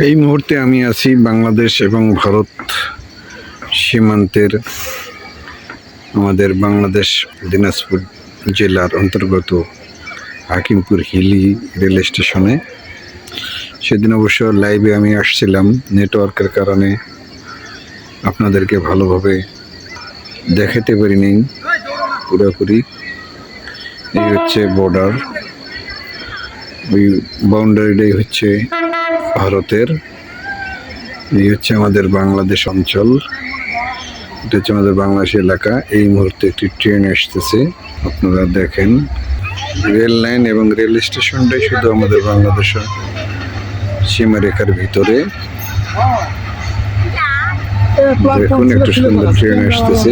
এই মুহূর্তে আমি আছি বাংলাদেশ এবং ভারত সীমান্তের আমাদের বাংলাদেশ দিনাজপুর জেলার অন্তর্গত হাকিমপুর হিলি রেল স্টেশনে। সেদিন অবশ্য লাইভে আমি আসছিলাম, নেটওয়ার্কের কারণে আপনাদেরকে ভালোভাবে দেখাতে পারিনি পুরোপুরি। এই হচ্ছে বর্ডার, ওই বাউন্ডারিটাই হচ্ছে ভারতের। এই হচ্ছে আমাদের বাংলাদেশ অঞ্চল, এটা হচ্ছে আমাদের বাংলাদেশ এলাকা। এই মুহূর্তে একটি ট্রেন আসতেছে, আপনারা দেখেন। রেল লাইন এবং রেল স্টেশনটাই শুধু আমাদের বাংলাদেশের সীমারেখার ভিতরে। দেখুন একটু সুন্দর ট্রেন আসতেছে।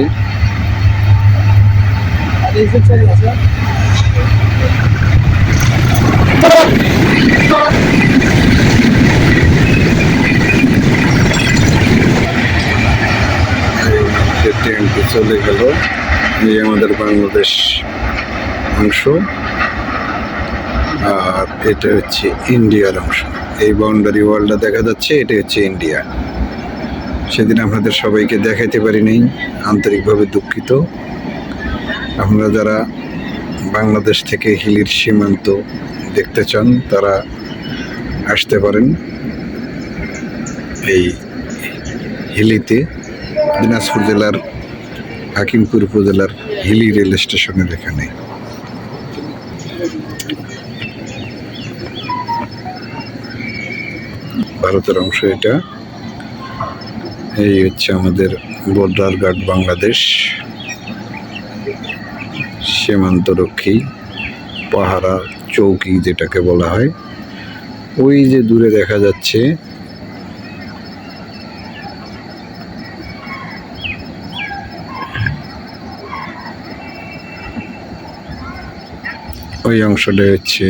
ট্রেনটি চলে গেল। এই আমাদের বাংলাদেশ অংশ, আর এটা হচ্ছে ইন্ডিয়ার অংশ। এই বাউন্ডারি ওয়ালটা দেখা যাচ্ছে, এটা হচ্ছে ইন্ডিয়া। সেদিন আপনাদের সবাইকে দেখাইতে পারিনি, আন্তরিকভাবে দুঃখিত। আপনারা যারা বাংলাদেশ থেকে হিলির সীমান্ত দেখতে চান তারা আসতে পারেন এই হিলিতে, দিনাজপুর জেলার হাকিমপুর উপজেলার হিলি রেল স্টেশনের এখানে। ভারতের অংশ এটা। এই হচ্ছে আমাদের বর্ডার গার্ড বাংলাদেশ, সীমান্তরক্ষী পাহারা চৌকি যেটাকে বলা হয়। ওই যে দূরে দেখা যাচ্ছে ওই অংশটা হচ্ছে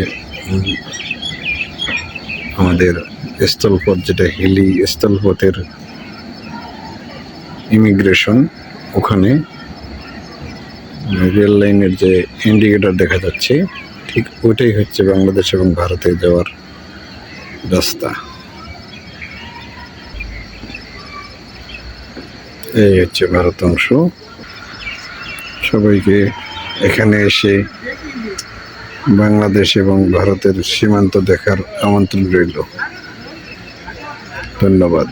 আমাদের স্থলপথ, যেটা হিলি স্থলপথের ইমিগ্রেশন। ওখানে রেল লাইনের যে ইন্ডিকেটর দেখা যাচ্ছে, ঠিক ওটাই হচ্ছে বাংলাদেশ এবং ভারতে যাওয়ার রাস্তা। এই হচ্ছে ভারত অংশ। সবাইকে এখানে এসে বাংলাদেশ এবং ভারতের সীমান্ত দেখার আমন্ত্রণ রইল। ধন্যবাদ।